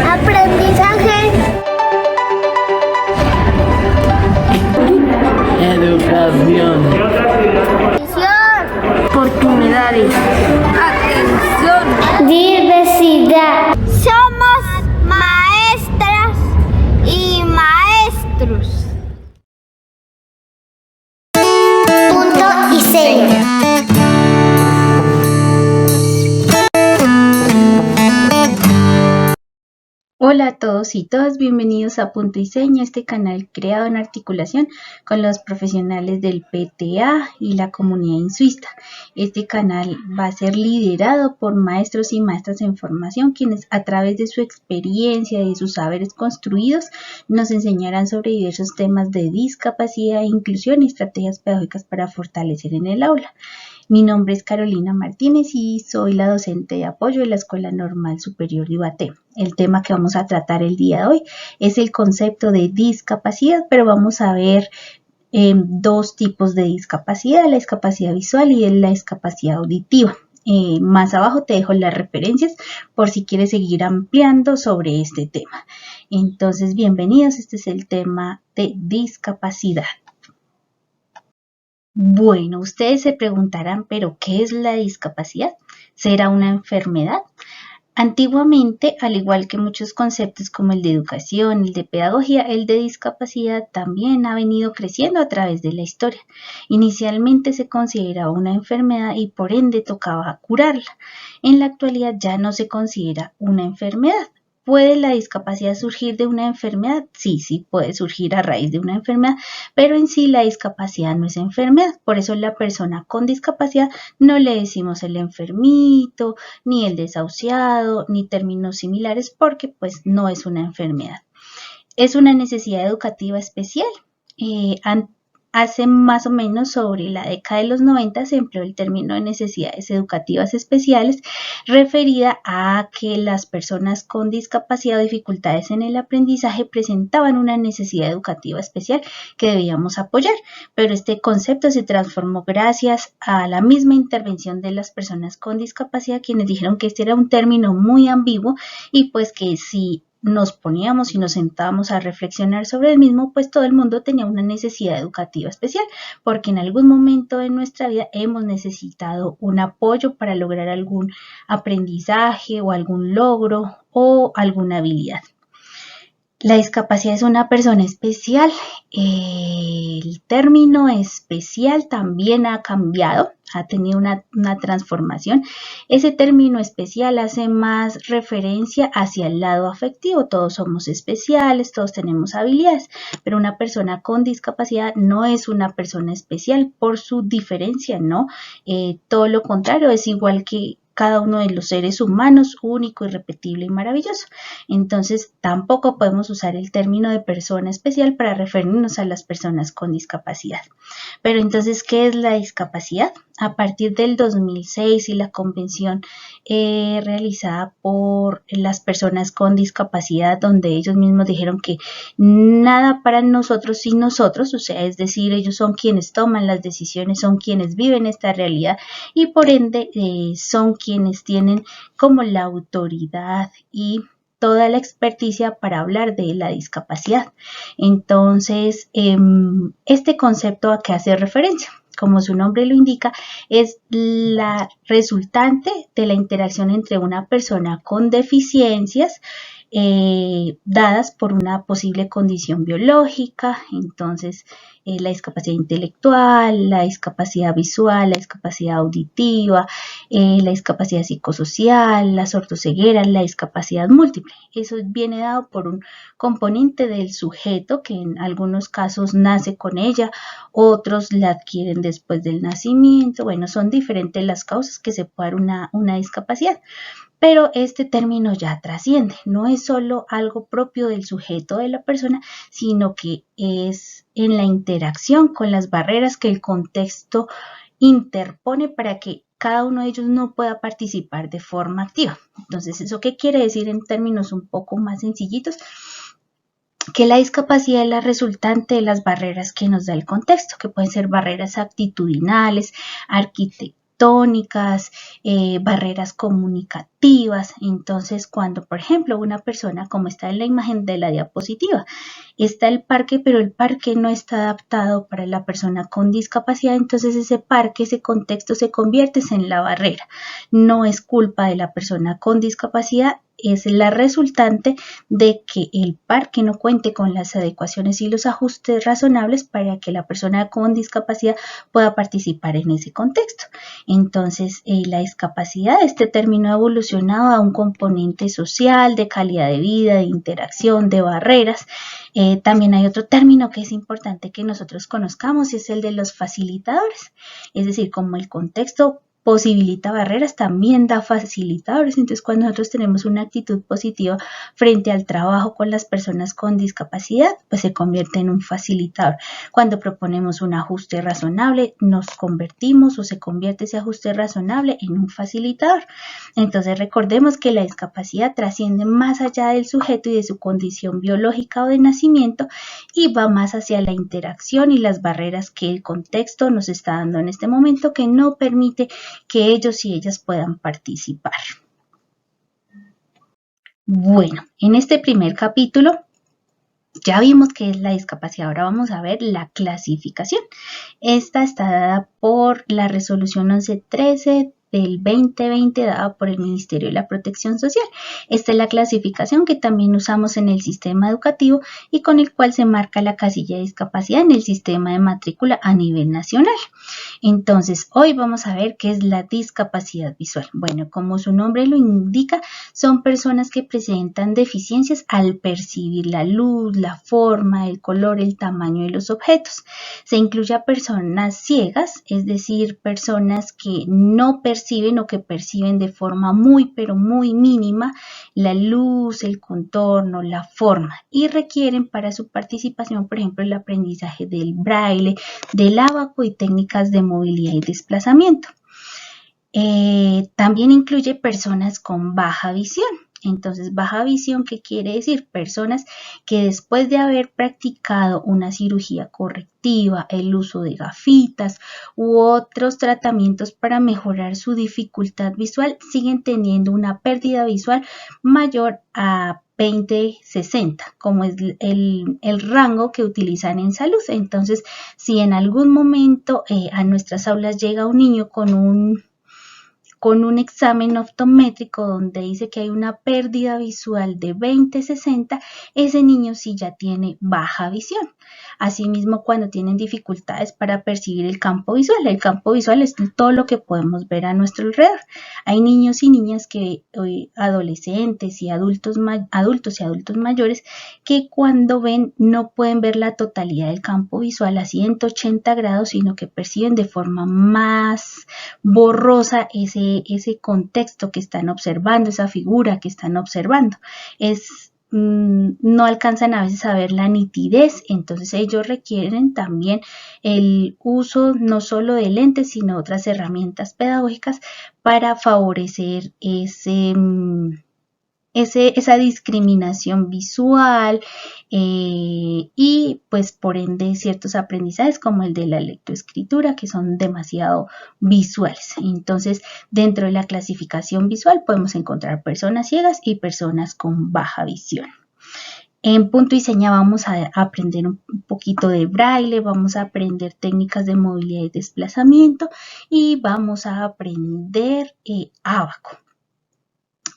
Aprendizaje. Educación. Oportunidades. Atención. Diversidad. Somos maestras y maestros. Punto y seña. Hola a todos y todas, bienvenidos a Punto y Seña, este canal creado en articulación con los profesionales del PTA y la comunidad insuista. Este canal va a ser liderado por maestros y maestras en formación, quienes a través de su experiencia y de sus saberes construidos nos enseñarán sobre diversos temas de discapacidad e inclusión y estrategias pedagógicas para fortalecer en el aula. Mi nombre es Carolina Martínez y soy la docente de apoyo de la Escuela Normal Superior de Ibaté. El tema que vamos a tratar el día de hoy es el concepto de discapacidad, pero vamos a ver dos tipos de discapacidad, la discapacidad visual y la discapacidad auditiva. Más abajo te dejo las referencias por si quieres seguir ampliando sobre este tema. Entonces, bienvenidos, este es el tema de discapacidad. Bueno, ustedes se preguntarán, ¿pero qué es la discapacidad? ¿Será una enfermedad? Antiguamente, al igual que muchos conceptos como el de educación, el de pedagogía, el de discapacidad también ha venido creciendo a través de la historia. Inicialmente se consideraba una enfermedad y por ende tocaba curarla. En la actualidad ya no se considera una enfermedad. ¿Puede la discapacidad surgir de una enfermedad? Sí, puede surgir a raíz de una enfermedad, pero en sí la discapacidad no es enfermedad. Por eso la persona con discapacidad no le decimos el enfermito, ni el desahuciado, ni términos similares, porque pues no es una enfermedad. Es una necesidad educativa especial. Hace más o menos sobre la década de los 90 se empleó el término de necesidades educativas especiales referida a que las personas con discapacidad o dificultades en el aprendizaje presentaban una necesidad educativa especial que debíamos apoyar, pero este concepto se transformó gracias a la misma intervención de las personas con discapacidad, quienes dijeron que este era un término muy ambiguo y pues que si nos poníamos y nos sentábamos a reflexionar sobre el mismo, pues todo el mundo tenía una necesidad educativa especial, porque en algún momento de nuestra vida hemos necesitado un apoyo para lograr algún aprendizaje o algún logro o alguna habilidad. La discapacidad es una persona especial. El término especial también ha cambiado, ha tenido una transformación. Ese término especial hace más referencia hacia el lado afectivo. Todos somos especiales, todos tenemos habilidades, pero una persona con discapacidad no es una persona especial por su diferencia, ¿no? Todo lo contrario, es igual que cada uno de los seres humanos, único, irrepetible y maravilloso. Entonces, tampoco podemos usar el término de persona especial para referirnos a las personas con discapacidad. Pero entonces, ¿qué es la discapacidad? A partir del 2006 y la convención realizada por las personas con discapacidad, donde ellos mismos dijeron que nada para nosotros sin nosotros, o sea, es decir, ellos son quienes toman las decisiones, son quienes viven esta realidad y por ende son quienes tienen como la autoridad y toda la experticia para hablar de la discapacidad. Entonces, este concepto a qué hace referencia, como su nombre lo indica, es la resultante de la interacción entre una persona con deficiencias dadas por una posible condición biológica. Entonces, la discapacidad intelectual, la discapacidad visual, la discapacidad auditiva, la discapacidad psicosocial, la sordoceguera, la discapacidad múltiple. Eso viene dado por un componente del sujeto que en algunos casos nace con ella, otros la adquieren después del nacimiento. Bueno, son diferentes las causas que se puede dar una discapacidad. Pero este término ya trasciende, no es solo algo propio del sujeto de la persona, sino que es en la interacción con las barreras que el contexto interpone para que cada uno de ellos no pueda participar de forma activa. Entonces, ¿eso qué quiere decir en términos un poco más sencillitos? Que la discapacidad es la resultante de las barreras que nos da el contexto, que pueden ser barreras actitudinales, arquitectónicas, barreras comunicativas. Entonces, cuando, por ejemplo, una persona, como está en la imagen de la diapositiva, está el parque, pero el parque no está adaptado para la persona con discapacidad, entonces ese parque, ese contexto se convierte en la barrera. No es culpa de la persona con discapacidad, es la resultante de que el parque no cuente con las adecuaciones y los ajustes razonables para que la persona con discapacidad pueda participar en ese contexto. Entonces, la discapacidad, este término ha evolucionado a un componente social, de calidad de vida, de interacción, de barreras. También hay otro término que es importante que nosotros conozcamos, y es el de los facilitadores. Es decir, como el contexto posibilita barreras, también da facilitadores. Entonces, cuando nosotros tenemos una actitud positiva frente al trabajo con las personas con discapacidad, pues se convierte en un facilitador. Cuando proponemos un ajuste razonable, nos convertimos o se convierte ese ajuste razonable en un facilitador. Entonces, recordemos que la discapacidad trasciende más allá del sujeto y de su condición biológica o de nacimiento, y va más hacia la interacción y las barreras que el contexto nos está dando en este momento, que no permite que ellos y ellas puedan participar. Bueno, en este primer capítulo ya vimos qué es la discapacidad. Ahora vamos a ver la clasificación. Esta está dada por la resolución 1113 del 2020, dada por el Ministerio de la Protección Social. Esta es la clasificación que también usamos en el sistema educativo y con el cual se marca la casilla de discapacidad en el sistema de matrícula a nivel nacional. Entonces, hoy vamos a ver qué es la discapacidad visual. Bueno, como su nombre lo indica, son personas que presentan deficiencias al percibir la luz, la forma, el color, el tamaño de los objetos. Se incluye a personas ciegas, es decir, personas que no perciben o que perciben de forma muy, pero muy mínima la luz, el contorno, la forma, y requieren para su participación, por ejemplo, el aprendizaje del braille, del ábaco y técnicas de movilidad y desplazamiento. También incluye personas con baja visión. Entonces, baja visión, ¿qué quiere decir? Personas que después de haber practicado una cirugía correctiva, el uso de gafitas u otros tratamientos para mejorar su dificultad visual, siguen teniendo una pérdida visual mayor a 20/60, como es el rango que utilizan en salud. Entonces, si en algún momento a nuestras aulas llega un niño con un examen optométrico donde dice que hay una pérdida visual de 20/60, ese niño sí ya tiene baja visión. Asimismo, cuando tienen dificultades para percibir el campo visual es todo lo que podemos ver a nuestro alrededor. Hay niños y niñas adolescentes y adultos y adultos mayores que cuando ven no pueden ver la totalidad del campo visual a 180 grados, sino que perciben de forma más borrosa ese contexto que están observando, esa figura que están observando. No alcanzan a veces a ver la nitidez, entonces ellos requieren también el uso no solo de lentes, sino otras herramientas pedagógicas para favorecer esa discriminación visual y pues por ende ciertos aprendizajes como el de la lectoescritura, que son demasiado visuales. Entonces, dentro de la clasificación visual podemos encontrar personas ciegas y personas con baja visión. En punto y seña vamos a aprender un poquito de braille, vamos a aprender técnicas de movilidad y desplazamiento y vamos a aprender ábaco.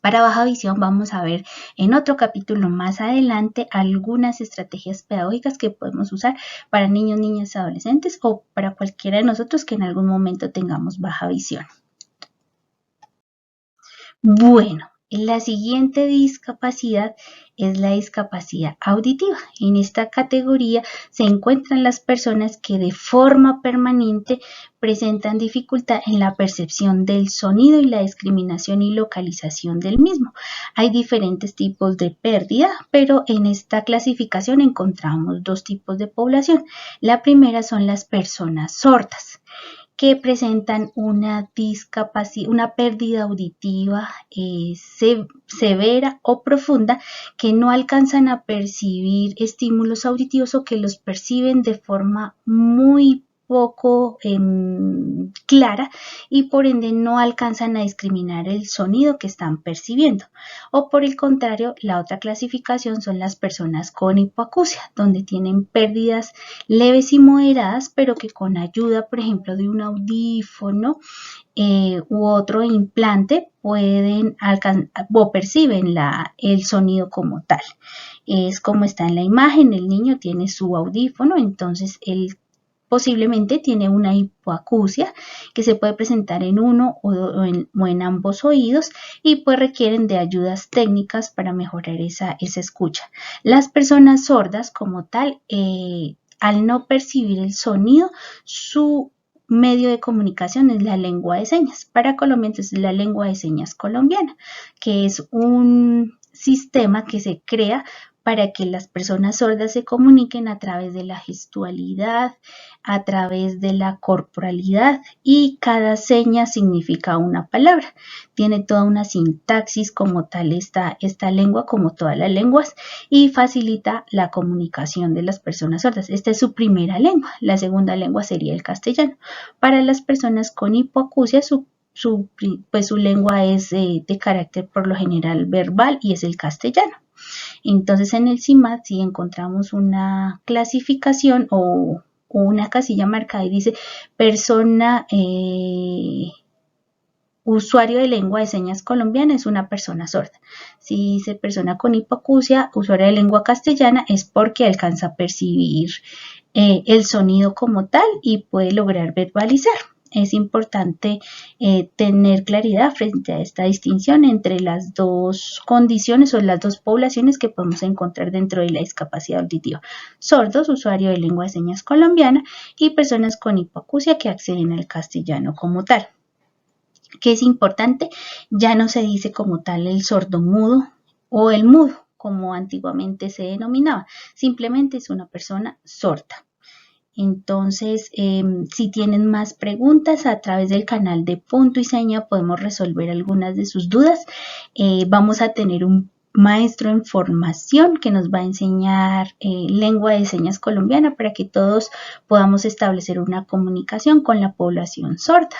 Para baja visión vamos a ver en otro capítulo más adelante algunas estrategias pedagógicas que podemos usar para niños, niñas, adolescentes o para cualquiera de nosotros que en algún momento tengamos baja visión. Bueno, la siguiente discapacidad es la discapacidad auditiva. En esta categoría se encuentran las personas que de forma permanente presentan dificultad en la percepción del sonido y la discriminación y localización del mismo. Hay diferentes tipos de pérdida, pero en esta clasificación encontramos dos tipos de población. La primera son las personas sordas, que presentan una discapacidad, una pérdida auditiva severa o profunda, que no alcanzan a percibir estímulos auditivos o que los perciben de forma muy poco clara y por ende no alcanzan a discriminar el sonido que están percibiendo. O por el contrario, la otra clasificación son las personas con hipoacusia, donde tienen pérdidas leves y moderadas, pero que con ayuda, por ejemplo, de un audífono u otro implante pueden alcanzar o perciben el sonido como tal. Es como está en la imagen, el niño tiene su audífono, entonces él posiblemente tiene una hipoacusia que se puede presentar en uno o en ambos oídos y pues requieren de ayudas técnicas para mejorar esa escucha. Las personas sordas como tal, al no percibir el sonido, su medio de comunicación es la lengua de señas. Para Colombia entonces es la lengua de señas colombiana, que es un sistema que se crea para que las personas sordas se comuniquen a través de la gestualidad, a través de la corporalidad, y cada seña significa una palabra. Tiene toda una sintaxis como tal esta lengua, como todas las lenguas, y facilita la comunicación de las personas sordas. Esta es su primera lengua. La segunda lengua sería el castellano. Para las personas con hipoacusia, su lengua es de carácter por lo general verbal y es el castellano. Entonces en el CIMAD si encontramos una clasificación o una casilla marcada y dice persona usuario de lengua de señas colombiana, es una persona sorda. Si dice persona con hipoacusia, usuario de lengua castellana, es porque alcanza a percibir el sonido como tal y puede lograr verbalizar. Es importante tener claridad frente a esta distinción entre las dos condiciones o las dos poblaciones que podemos encontrar dentro de la discapacidad auditiva. Sordos, usuario de lengua de señas colombiana, y personas con hipoacusia que acceden al castellano como tal. Que es importante, ya no se dice como tal el sordomudo o el mudo, como antiguamente se denominaba, simplemente es una persona sorda. Entonces, si tienen más preguntas a través del canal de Punto y Seña podemos resolver algunas de sus dudas. Vamos a tener un maestro en formación que nos va a enseñar lengua de señas colombiana para que todos podamos establecer una comunicación con la población sorda.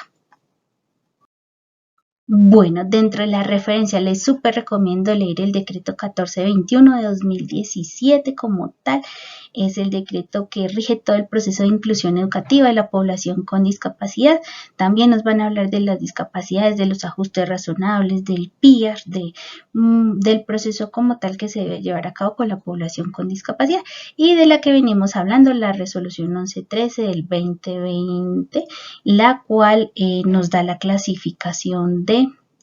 Bueno, dentro de la referencia les súper recomiendo leer el decreto 1421 de 2017 como tal. Es el decreto que rige todo el proceso de inclusión educativa de la población con discapacidad. También nos van a hablar de las discapacidades, de los ajustes razonables, del PIAR, del proceso como tal que se debe llevar a cabo con la población con discapacidad y de la que venimos hablando, la resolución 1113 del 2020, la cual nos da la clasificación de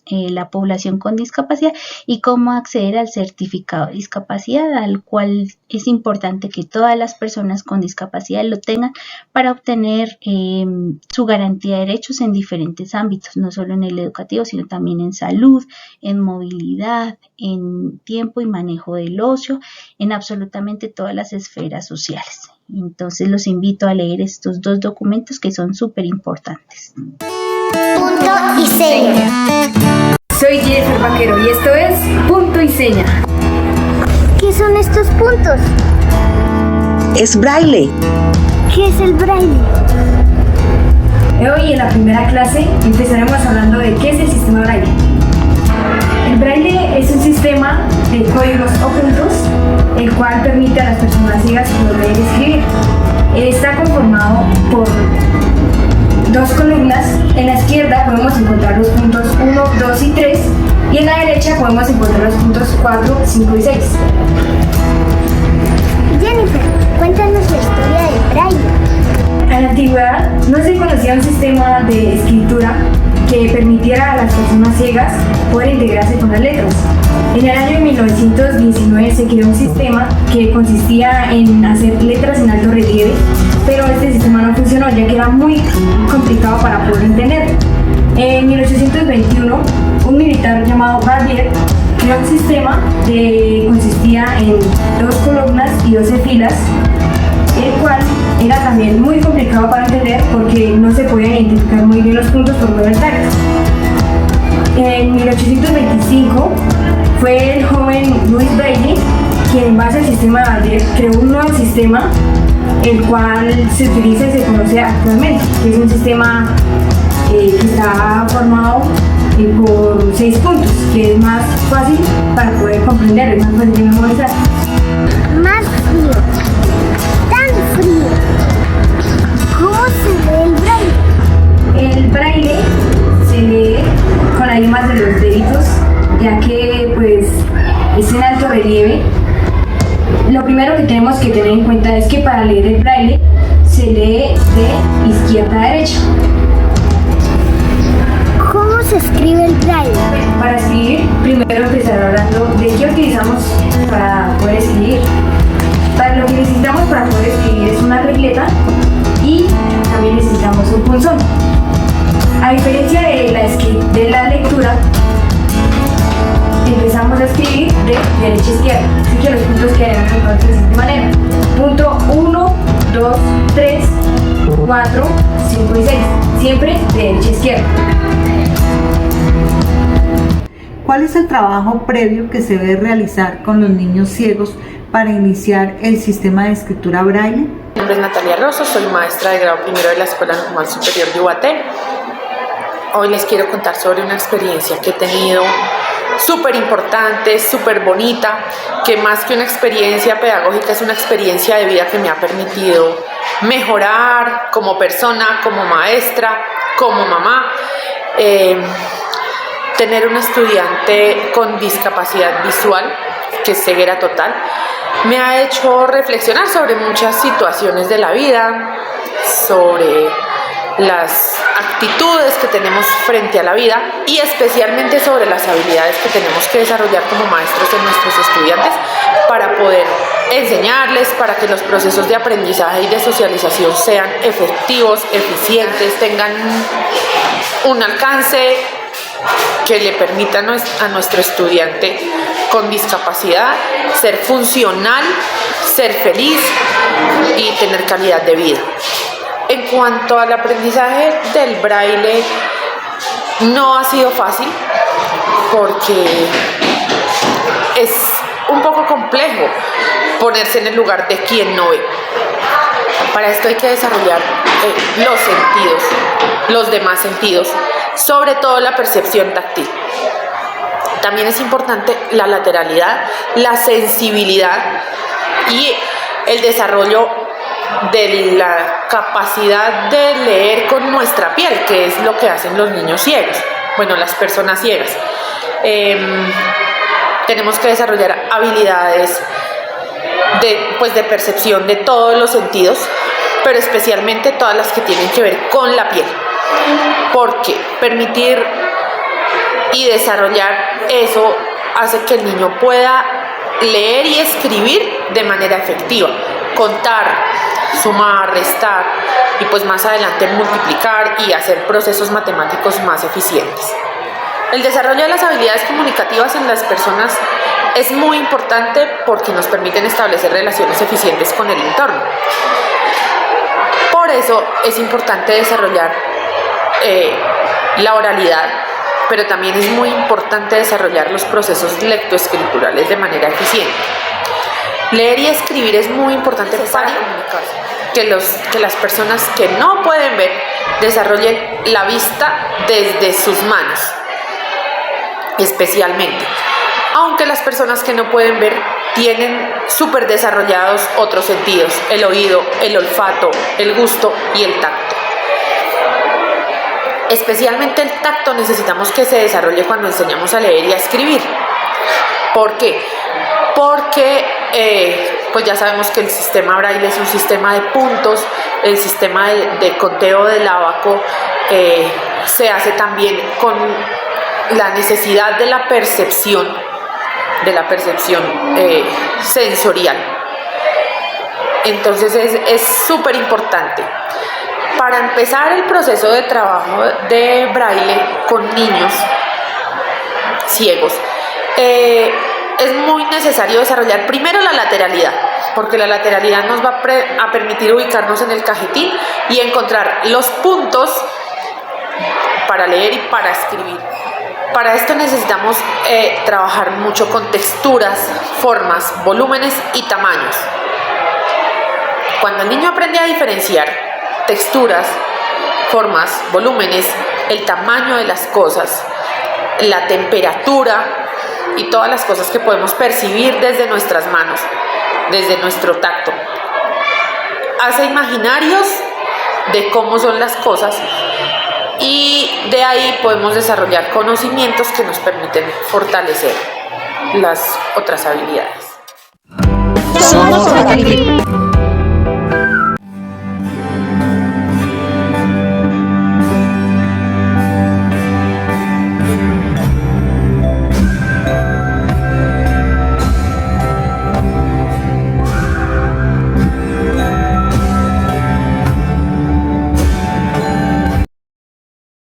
la población con discapacidad y cómo acceder al certificado de discapacidad, al cual es importante que todas las personas con discapacidad lo tengan para obtener su garantía de derechos en diferentes ámbitos, no solo en el educativo, sino también en salud, en movilidad, en tiempo y manejo del ocio, en absolutamente todas las esferas sociales. Entonces los invito a leer estos dos documentos que son súper importantes. Punto y seña. Soy Jennifer Vaquero y esto es Punto y Seña. ¿Qué son estos puntos? Es braille. ¿Qué es el braille? Hoy en la primera clase empezaremos hablando de qué es el sistema braille. El braille es un sistema de códigos ocultos, el cual permite a las personas ciegas poder leer y escribir. Está conformado por dos columnas. En la izquierda podemos encontrar los puntos 1, 2 y 3 y en la derecha podemos encontrar los puntos 4, 5 y 6. Jennifer, cuéntanos la historia del braille. En la antigüedad no se conocía un sistema de escritura que permitiera a las personas ciegas poder integrarse con las letras. En el año 1919 se creó un sistema que consistía en hacer letras en alto relieve, pero este sistema no funcionó ya que era muy complicado para poder entender. En 1821, un militar llamado Barbier creó un sistema que consistía en 2 columnas y 12 filas, el cual era también muy complicado para entender porque no se podían identificar muy bien los puntos por medio del tacto. En 1825 fue el joven Louis Braille quien en base al sistema de Bayer creó un nuevo sistema, el cual se utiliza y se conoce actualmente, que es un sistema que está formado por 6 puntos, que es más fácil para poder comprender, es más fácil de memorizar. Más frío. Tan frío. ¿Cómo se lee el braille? El braille se lee con las yemas de los deditos, ya que pues es en alto relieve. Lo primero que tenemos que tener en cuenta es que para leer el braille se lee de izquierda a derecha. ¿Cómo se escribe el braille? Para escribir, primero empezar hablando de qué utilizamos para poder escribir. Para lo que necesitamos para poder escribir es una regleta y también necesitamos un punzón. A diferencia de la lectura, empezamos a escribir de derecha a izquierda, así que los puntos quedan anotados de la siguiente manera: punto 1, 2, 3, 4, 5 y 6, siempre de derecha a izquierda. ¿Cuál es el trabajo previo que se debe realizar con los niños ciegos para iniciar el sistema de escritura braille? Mi nombre es Natalia Rosso, soy maestra de grado primero de la Escuela Normal Superior de Ubaté. Hoy les quiero contar sobre una experiencia que he tenido súper importante, súper bonita, que más que una experiencia pedagógica es una experiencia de vida que me ha permitido mejorar como persona, como maestra, como mamá. Tener un estudiante con discapacidad visual, que es ceguera total, me ha hecho reflexionar sobre muchas situaciones de la vida, sobre las actitudes que tenemos frente a la vida y especialmente sobre las habilidades que tenemos que desarrollar como maestros en nuestros estudiantes para poder enseñarles, para que los procesos de aprendizaje y de socialización sean efectivos, eficientes, tengan un alcance que le permita a nuestro estudiante con discapacidad ser funcional, ser feliz y tener calidad de vida. En cuanto al aprendizaje del braille, no ha sido fácil porque es un poco complejo ponerse en el lugar de quien no ve. Para esto hay que desarrollar los sentidos, los demás sentidos, sobre todo la percepción táctil. También es importante la lateralidad, la sensibilidad y el desarrollo de la capacidad de leer con nuestra piel, que es lo que hacen los niños ciegos, bueno, las personas ciegas. Tenemos que desarrollar habilidades de percepción de todos los sentidos, pero especialmente todas las que tienen que ver con la piel, porque permitir y desarrollar eso hace que el niño pueda leer y escribir de manera efectiva, contar, sumar, restar y pues más adelante multiplicar y hacer procesos matemáticos más eficientes. El desarrollo de las habilidades comunicativas en las personas es muy importante porque nos permiten establecer relaciones eficientes con el entorno. Por eso es importante desarrollar la oralidad, pero también es muy importante desarrollar los procesos lectoescriturales de manera eficiente. Leer y escribir es muy importante para que las personas que no pueden ver desarrollen la vista desde sus manos, especialmente. Aunque las personas que no pueden ver tienen súper desarrollados otros sentidos: el oído, el olfato, el gusto y el tacto. Especialmente el tacto necesitamos que se desarrolle cuando enseñamos a leer y a escribir. ¿Por qué? Porque pues ya sabemos que el sistema braille es un sistema de puntos, el sistema de conteo del ábaco se hace también con la necesidad de la percepción sensorial. Entonces es súper importante. Para empezar el proceso de trabajo de braille con niños ciegos, es muy necesario desarrollar primero la lateralidad, porque la lateralidad nos va a permitir ubicarnos en el cajetín y encontrar los puntos para leer y para escribir. Para esto necesitamos trabajar mucho con texturas, formas, volúmenes y tamaños. Cuando el niño aprende a diferenciar texturas, formas, volúmenes, el tamaño de las cosas, la temperatura y todas las cosas que podemos percibir desde nuestras manos, desde nuestro tacto, hace imaginarios de cómo son las cosas y de ahí podemos desarrollar conocimientos que nos permiten fortalecer las otras habilidades. Somos Rotary Clip.